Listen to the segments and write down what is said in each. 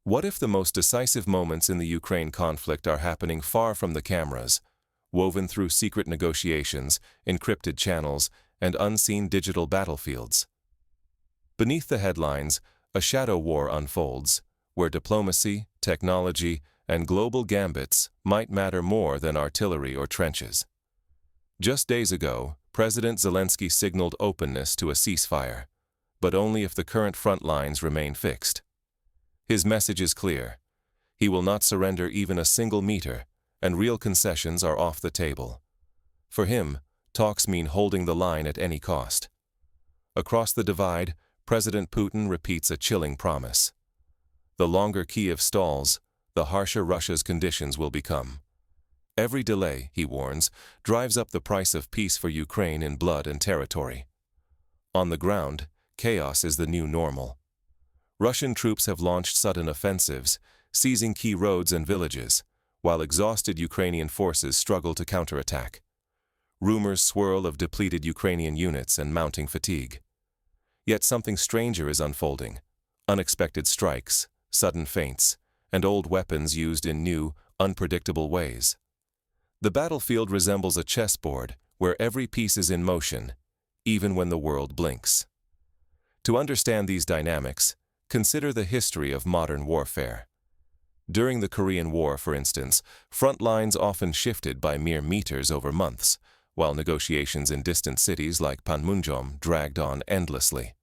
What if the most decisive moments in the Ukraine conflict are happening far from the cameras, woven through secret negotiations, encrypted channels, and unseen digital battlefields? Beneath the headlines, a shadow war unfolds, where diplomacy, technology, and global gambits might matter more than artillery or trenches. Just days ago, President Zelensky signaled openness to a ceasefire, but only if the current front lines remain fixed. His message is clear. He will not surrender even a single meter, and real concessions are off the table. For him, talks mean holding the line at any cost. Across the divide, President Putin repeats a chilling promise. The longer Kyiv stalls, the harsher Russia's conditions will become. Every delay, he warns, drives up the price of peace for Ukraine in blood and territory. On the ground, chaos is the new normal. Russian troops have launched sudden offensives, seizing key roads and villages, while exhausted Ukrainian forces struggle to counterattack. Rumors swirl of depleted Ukrainian units and mounting fatigue. Yet something stranger is unfolding: unexpected strikes, sudden feints, and old weapons used in new, unpredictable ways. The battlefield resembles a chessboard where every piece is in motion, even when the world blinks. To understand these dynamics, consider the history of modern warfare. During the Korean War, for instance, front lines often shifted by mere meters over months, while negotiations in distant cities like Panmunjom dragged on endlessly.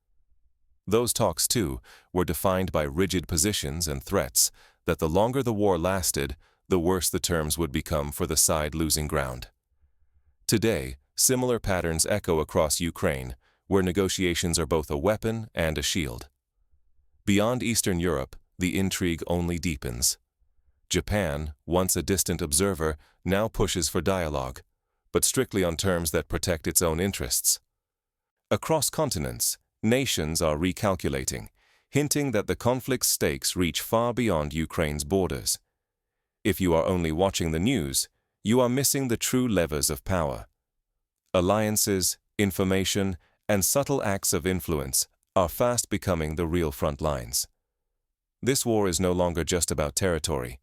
Those talks, too, were defined by rigid positions and threats that the longer the war lasted, the worse the terms would become for the side losing ground. Today, similar patterns echo across Ukraine, where negotiations are both a weapon and a shield. Beyond Eastern Europe, the intrigue only deepens. Japan, once a distant observer, now pushes for dialogue, but strictly on terms that protect its own interests. Across continents, nations are recalculating, hinting that the conflict's stakes reach far beyond Ukraine's borders. If you are only watching the news, you are missing the true levers of power. Alliances, information, and subtle acts of influence are fast becoming the real front lines. This war is no longer just about territory.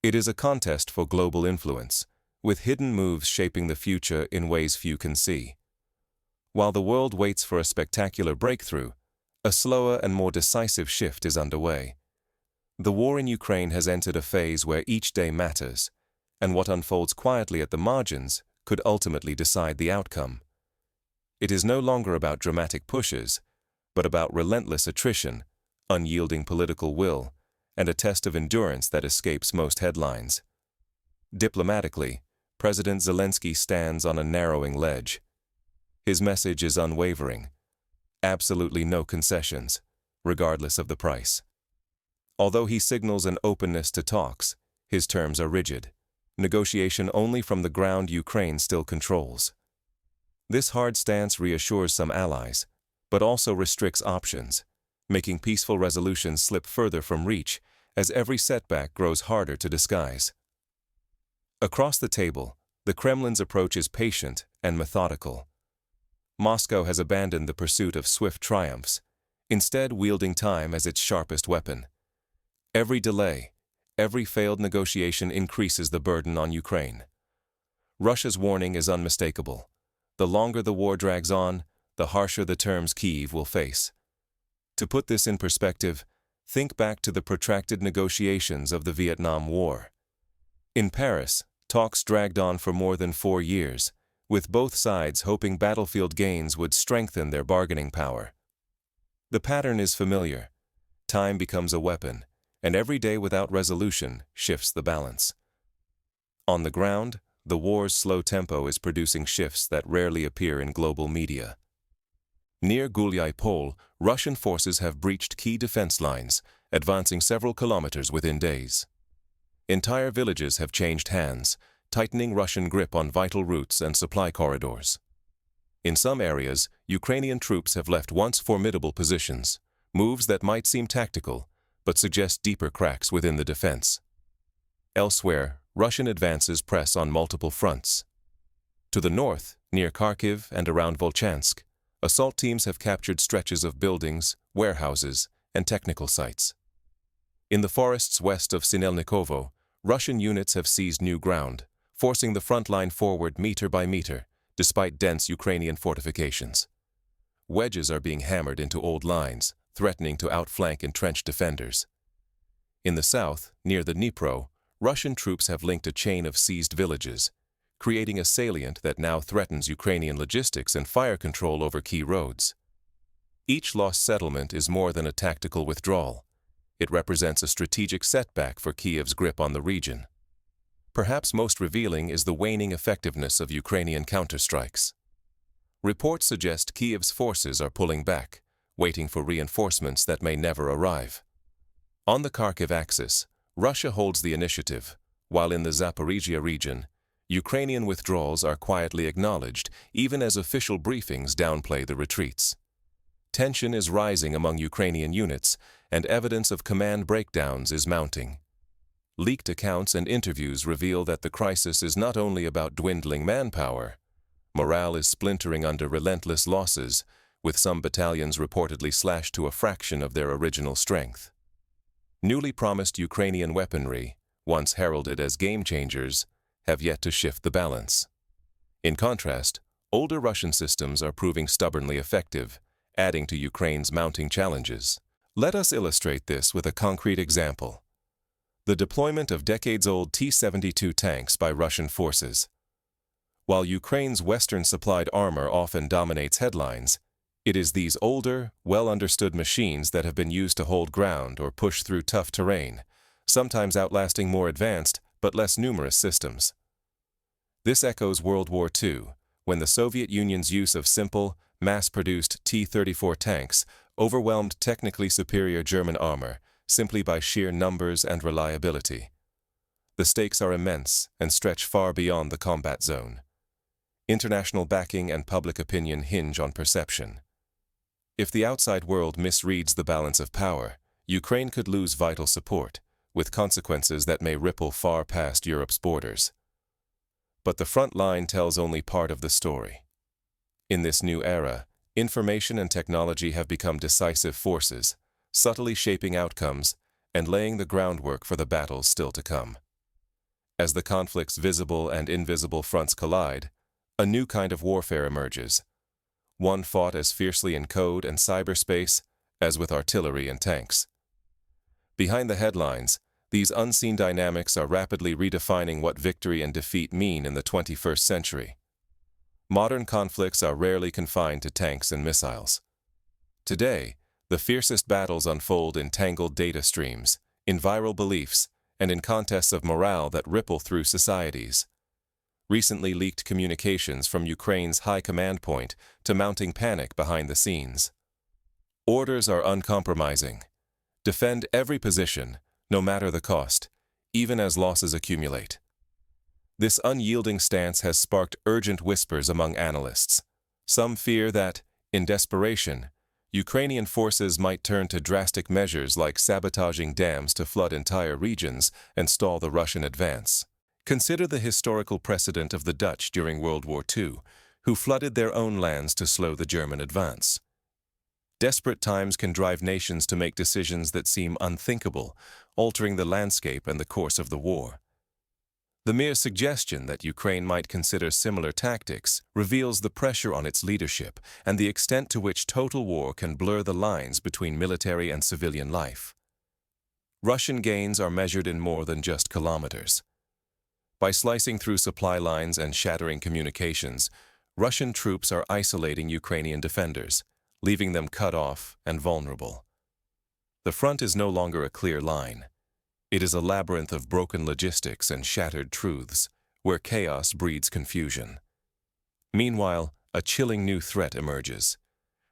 It is a contest for global influence, with hidden moves shaping the future in ways few can see. While the world waits for a spectacular breakthrough, a slower and more decisive shift is underway. The war in Ukraine has entered a phase where each day matters, and what unfolds quietly at the margins could ultimately decide the outcome. It is no longer about dramatic pushes, but about relentless attrition, unyielding political will, and a test of endurance that escapes most headlines. Diplomatically, President Zelensky stands on a narrowing ledge. His message is unwavering: absolutely no concessions, regardless of the price. Although he signals an openness to talks, his terms are rigid. Negotiation only from the ground Ukraine still controls. This hard stance reassures some allies, but also restricts options, making peaceful resolutions slip further from reach as every setback grows harder to disguise. Across the table, the Kremlin's approach is patient and methodical. Moscow has abandoned the pursuit of swift triumphs, instead wielding time as its sharpest weapon. Every delay, every failed negotiation increases the burden on Ukraine. Russia's warning is unmistakable. The longer the war drags on, the harsher the terms Kyiv will face. To put this in perspective, think back to the protracted negotiations of the Vietnam War. In Paris, talks dragged on for more than 4 years, with both sides hoping battlefield gains would strengthen their bargaining power. The pattern is familiar. Time becomes a weapon, and every day without resolution shifts the balance. On the ground, the war's slow tempo is producing shifts that rarely appear in global media. Near Gulyai-Pol, Russian forces have breached key defense lines, advancing several kilometers within days. Entire villages have changed hands, tightening Russian grip on vital routes and supply corridors. In some areas, Ukrainian troops have left once formidable positions, moves that might seem tactical, but suggest deeper cracks within the defense. Elsewhere, Russian advances press on multiple fronts. To the north, near Kharkiv and around Volchansk, assault teams have captured stretches of buildings, warehouses, and technical sites. In the forests west of Sinelnikovo, Russian units have seized new ground, forcing the front line forward meter by meter, despite dense Ukrainian fortifications. Wedges are being hammered into old lines, threatening to outflank entrenched defenders. In the south, near the Dnipro, Russian troops have linked a chain of seized villages, creating a salient that now threatens Ukrainian logistics and fire control over key roads. Each lost settlement is more than a tactical withdrawal. It represents a strategic setback for Kiev's grip on the region. Perhaps most revealing is the waning effectiveness of Ukrainian counterstrikes. Reports suggest Kiev's forces are pulling back, waiting for reinforcements that may never arrive. On the Kharkiv axis, Russia holds the initiative, while in the Zaporizhia region, Ukrainian withdrawals are quietly acknowledged, even as official briefings downplay the retreats. Tension is rising among Ukrainian units, and evidence of command breakdowns is mounting. Leaked accounts and interviews reveal that the crisis is not only about dwindling manpower. Morale is splintering under relentless losses, with some battalions reportedly slashed to a fraction of their original strength. Newly promised Ukrainian weaponry, once heralded as game-changers, have yet to shift the balance. In contrast, older Russian systems are proving stubbornly effective, adding to Ukraine's mounting challenges. Let us illustrate this with a concrete example. The deployment of decades-old T-72 tanks by Russian forces. While Ukraine's Western-supplied armor often dominates headlines, it is these older, well-understood machines that have been used to hold ground or push through tough terrain, sometimes outlasting more advanced but less numerous systems. This echoes World War II, when the Soviet Union's use of simple, mass-produced T-34 tanks overwhelmed technically superior German armor simply by sheer numbers and reliability. The stakes are immense and stretch far beyond the combat zone. International backing and public opinion hinge on perception. If the outside world misreads the balance of power, Ukraine could lose vital support, with consequences that may ripple far past Europe's borders. But the front line tells only part of the story. In this new era, information and technology have become decisive forces, subtly shaping outcomes and laying the groundwork for the battles still to come. As the conflict's visible and invisible fronts collide, a new kind of warfare emerges, one fought as fiercely in code and cyberspace as with artillery and tanks. Behind the headlines, these unseen dynamics are rapidly redefining what victory and defeat mean in the 21st century. Modern conflicts are rarely confined to tanks and missiles. Today, the fiercest battles unfold in tangled data streams, in viral beliefs, and in contests of morale that ripple through societies. Recently leaked communications from Ukraine's high command point to mounting panic behind the scenes. Orders are uncompromising. Defend every position, no matter the cost, even as losses accumulate. This unyielding stance has sparked urgent whispers among analysts. Some fear that, in desperation, Ukrainian forces might turn to drastic measures like sabotaging dams to flood entire regions and stall the Russian advance. Consider the historical precedent of the Dutch during World War II, who flooded their own lands to slow the German advance. Desperate times can drive nations to make decisions that seem unthinkable, altering the landscape and the course of the war. The mere suggestion that Ukraine might consider similar tactics reveals the pressure on its leadership and the extent to which total war can blur the lines between military and civilian life. Russian gains are measured in more than just kilometers. By slicing through supply lines and shattering communications, Russian troops are isolating Ukrainian defenders, leaving them cut off and vulnerable. The front is no longer a clear line. It is a labyrinth of broken logistics and shattered truths, where chaos breeds confusion. Meanwhile, a chilling new threat emerges.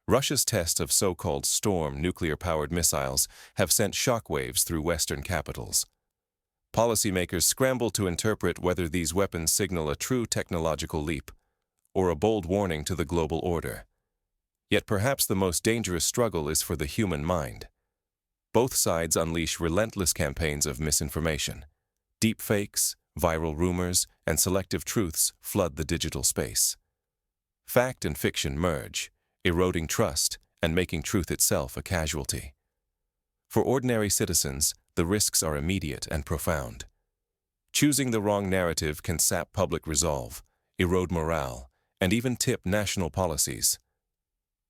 Russia's tests of so-called Storm nuclear-powered missiles have sent shockwaves through Western capitals. Policymakers scramble to interpret whether these weapons signal a true technological leap or a bold warning to the global order. Yet perhaps the most dangerous struggle is for the human mind. Both sides unleash relentless campaigns of misinformation. Deepfakes, viral rumors, and selective truths flood the digital space. Fact and fiction merge, eroding trust and making truth itself a casualty. For ordinary citizens, the risks are immediate and profound. Choosing the wrong narrative can sap public resolve, erode morale, and even tip national policies.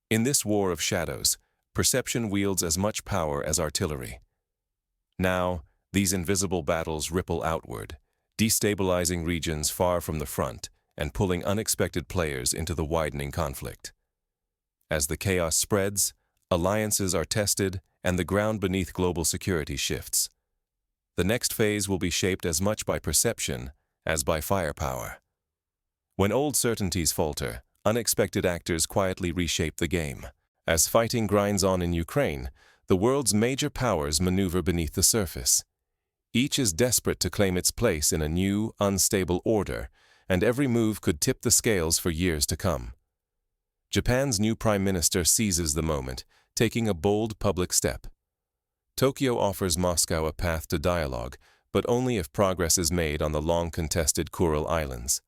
In this war of shadows, perception wields as much power as artillery. Now, these invisible battles ripple outward, destabilizing regions far from the front and pulling unexpected players into the widening conflict. As the chaos spreads, alliances are tested and the ground beneath global security shifts. The next phase will be shaped as much by perception as by firepower. When old certainties falter, unexpected actors quietly reshape the game. As fighting grinds on in Ukraine, the world's major powers maneuver beneath the surface. Each is desperate to claim its place in a new, unstable order, and every move could tip the scales for years to come. Japan's new prime minister seizes the moment, taking a bold public step. Tokyo offers Moscow a path to dialogue, but only if progress is made on the long-contested Kuril Islands.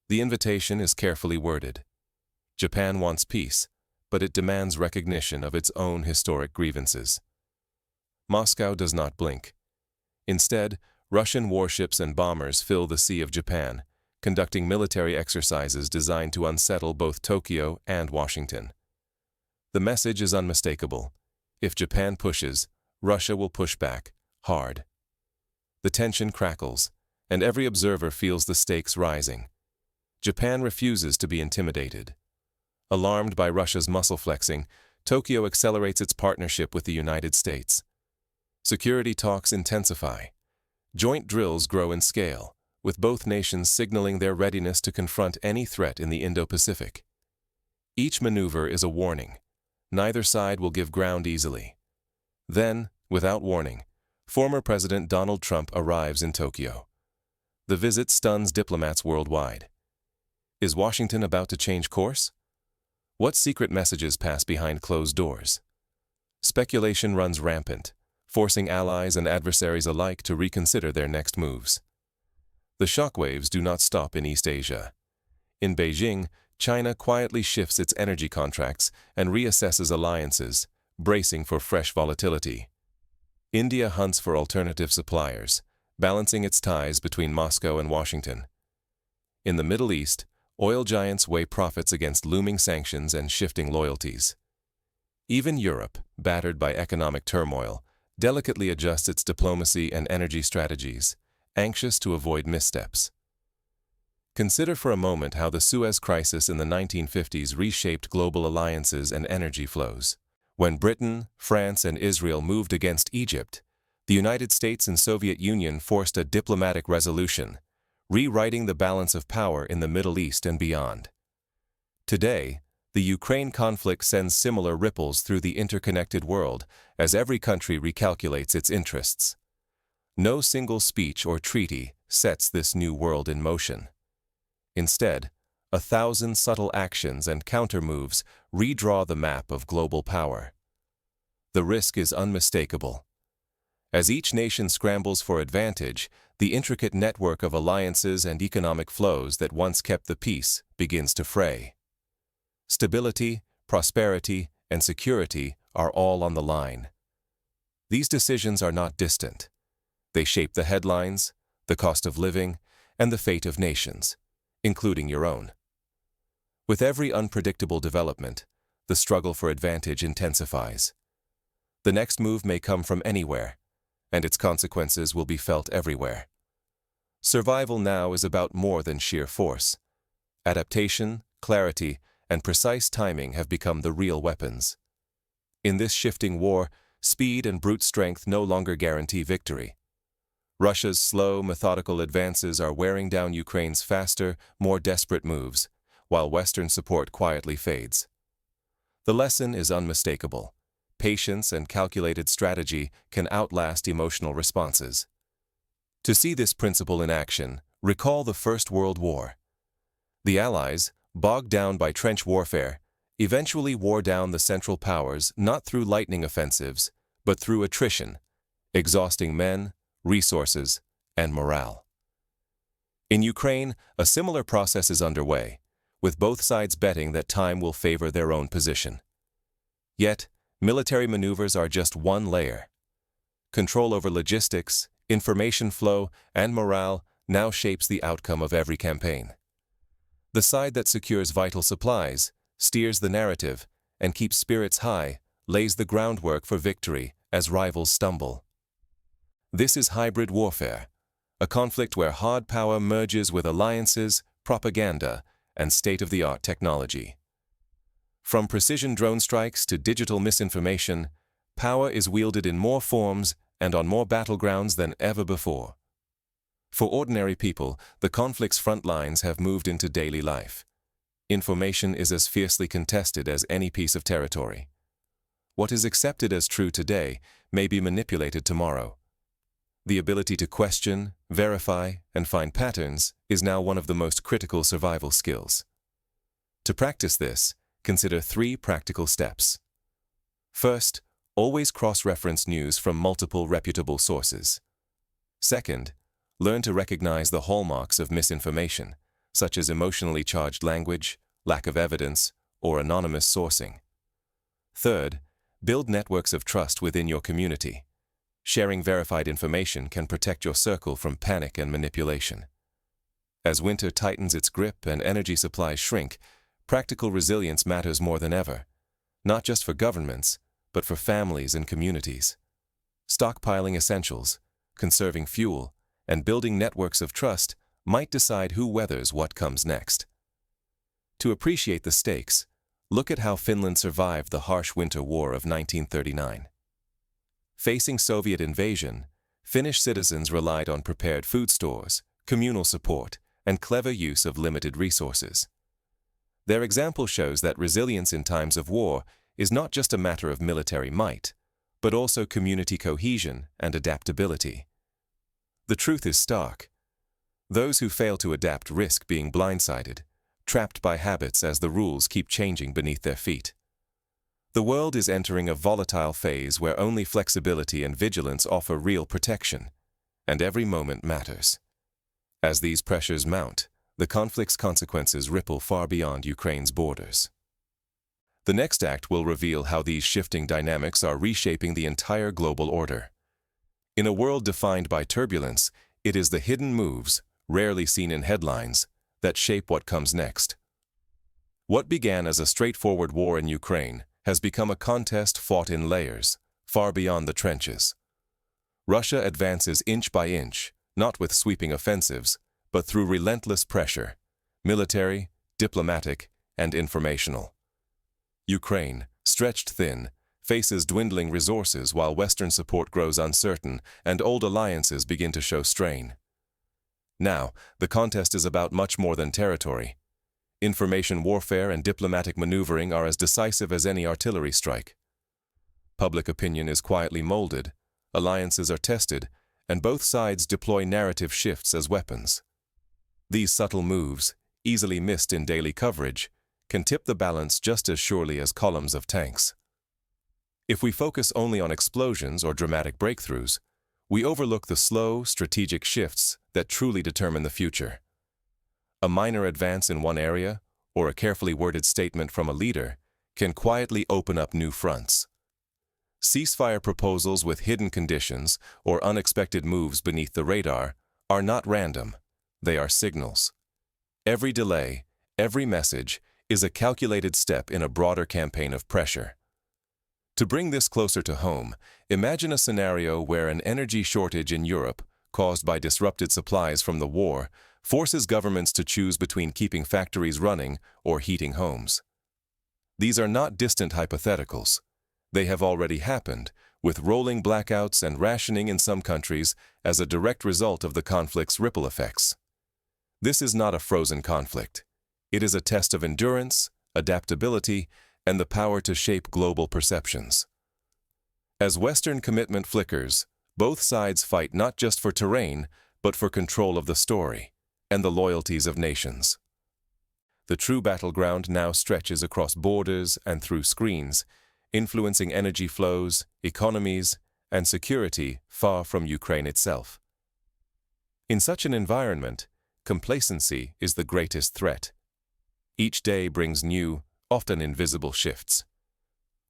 The invitation is carefully worded. Japan wants peace, but it demands recognition of its own historic grievances. Moscow does not blink. Instead, Russian warships and bombers fill the Sea of Japan, conducting military exercises designed to unsettle both Tokyo and Washington. The message is unmistakable. If Japan pushes, Russia will push back, hard. The tension crackles, and every observer feels the stakes rising. Japan refuses to be intimidated. Alarmed by Russia's muscle flexing, Tokyo accelerates its partnership with the United States. Security talks intensify. Joint drills grow in scale, with both nations signaling their readiness to confront any threat in the Indo-Pacific. Each maneuver is a warning. Neither side will give ground easily. Then, without warning, former President Donald Trump arrives in Tokyo. The visit stuns diplomats worldwide. Is Washington about to change course? What secret messages pass behind closed doors? Speculation runs rampant, forcing allies and adversaries alike to reconsider their next moves. The shockwaves do not stop in East Asia. In Beijing, China quietly shifts its energy contracts and reassesses alliances, bracing for fresh volatility. India hunts for alternative suppliers, balancing its ties between Moscow and Washington. In the Middle East, oil giants weigh profits against looming sanctions and shifting loyalties. Even Europe, battered by economic turmoil, delicately adjusts its diplomacy and energy strategies, anxious to avoid missteps. Consider for a moment how the Suez Crisis in the 1950s reshaped global alliances and energy flows. When Britain, France, and Israel moved against Egypt, the United States and Soviet Union forced a diplomatic resolution, rewriting the balance of power in the Middle East and beyond. Today, the Ukraine conflict sends similar ripples through the interconnected world as every country recalculates its interests. No single speech or treaty sets this new world in motion. Instead, 1,000 subtle actions and countermoves redraw the map of global power. The risk is unmistakable. As each nation scrambles for advantage, the intricate network of alliances and economic flows that once kept the peace begins to fray. Stability, prosperity, and security are all on the line. These decisions are not distant. They shape the headlines, the cost of living, and the fate of nations, including your own. With every unpredictable development, the struggle for advantage intensifies. The next move may come from anywhere, and its consequences will be felt everywhere. Survival now is about more than sheer force. Adaptation, clarity, and precise timing have become the real weapons. In this shifting war, speed and brute strength no longer guarantee victory. Russia's slow, methodical advances are wearing down Ukraine's faster, more desperate moves, while Western support quietly fades. The lesson is unmistakable. Patience and calculated strategy can outlast emotional responses. To see this principle in action, recall the First World War. The Allies, bogged down by trench warfare, eventually wore down the Central Powers not through lightning offensives, but through attrition, exhausting men, resources, and morale. In Ukraine, a similar process is underway, with both sides betting that time will favor their own position. Yet, military maneuvers are just one layer. control over logistics, information flow, and morale now shapes the outcome of every campaign. The side that secures vital supplies, steers the narrative, and keeps spirits high lays the groundwork for victory as rivals stumble. This is hybrid warfare, a conflict where hard power merges with alliances, propaganda, and state-of-the-art technology. From precision drone strikes to digital misinformation, power is wielded in more forms and on more battlegrounds than ever before. For ordinary people, the conflict's front lines have moved into daily life. Information is as fiercely contested as any piece of territory. What is accepted as true today may be manipulated tomorrow. The ability to question, verify, and find patterns is now one of the most critical survival skills. To practice this, consider 3 practical steps. First, always cross-reference news from multiple reputable sources. Second, learn to recognize the hallmarks of misinformation, such as emotionally charged language, lack of evidence, or anonymous sourcing. Third, build networks of trust within your community. Sharing verified information can protect your circle from panic and manipulation. As winter tightens its grip and energy supplies shrink, practical resilience matters more than ever, not just for governments, but for families and communities. Stockpiling essentials, conserving fuel, and building networks of trust might decide who weathers what comes next. To appreciate the stakes, look at how Finland survived the harsh winter war of 1939. Facing Soviet invasion, Finnish citizens relied on prepared food stores, communal support, and clever use of limited resources. Their example shows that resilience in times of war is not just a matter of military might, but also community cohesion and adaptability. The truth is stark. Those who fail to adapt risk being blindsided, trapped by habits as the rules keep changing beneath their feet. The world is entering a volatile phase where only flexibility and vigilance offer real protection, and every moment matters. As these pressures mount, the conflict's consequences ripple far beyond Ukraine's borders. The next act will reveal how these shifting dynamics are reshaping the entire global order. In a world defined by turbulence, it is the hidden moves, rarely seen in headlines, that shape what comes next. What began as a straightforward war in Ukraine has become a contest fought in layers, far beyond the trenches. Russia advances inch by inch, not with sweeping offensives, but through relentless pressure, military, diplomatic, and informational. Ukraine, stretched thin, faces dwindling resources while Western support grows uncertain and old alliances begin to show strain. Now, the contest is about much more than territory. Information warfare and diplomatic maneuvering are as decisive as any artillery strike. Public opinion is quietly molded, alliances are tested, and both sides deploy narrative shifts as weapons. These subtle moves, easily missed in daily coverage, can tip the balance just as surely as columns of tanks. If we focus only on explosions or dramatic breakthroughs, we overlook the slow, strategic shifts that truly determine the future. A minor advance in one area, or a carefully worded statement from a leader, can quietly open up new fronts. Ceasefire proposals with hidden conditions or unexpected moves beneath the radar are not random, they are signals. Every delay, every message, is a calculated step in a broader campaign of pressure. To bring this closer to home, imagine a scenario where an energy shortage in Europe, caused by disrupted supplies from the war, forces governments to choose between keeping factories running or heating homes. These are not distant hypotheticals. They have already happened, with rolling blackouts and rationing in some countries as a direct result of the conflict's ripple effects. This is not a frozen conflict. It is a test of endurance, adaptability, and the power to shape global perceptions. As Western commitment flickers, both sides fight not just for terrain, but for control of the story and the loyalties of nations. The true battleground now stretches across borders and through screens, influencing energy flows, economies, and security far from Ukraine itself. In such an environment, complacency is the greatest threat. Each day brings new, often invisible shifts.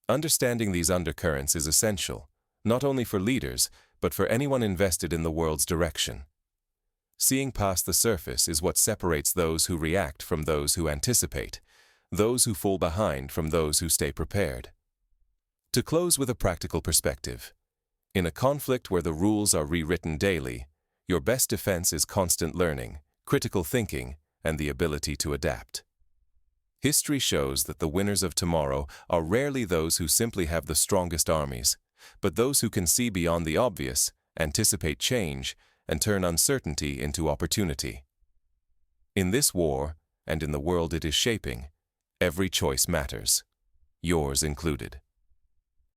Understanding these undercurrents is essential, not only for leaders, but for anyone invested in the world's direction. Seeing past the surface is what separates those who react from those who anticipate, those who fall behind from those who stay prepared. To close with a practical perspective, in a conflict where the rules are rewritten daily, your best defense is constant learning, critical thinking, and the ability to adapt. History shows that the winners of tomorrow are rarely those who simply have the strongest armies, but those who can see beyond the obvious, anticipate change, and turn uncertainty into opportunity. In this war, and in the world it is shaping, every choice matters, yours included.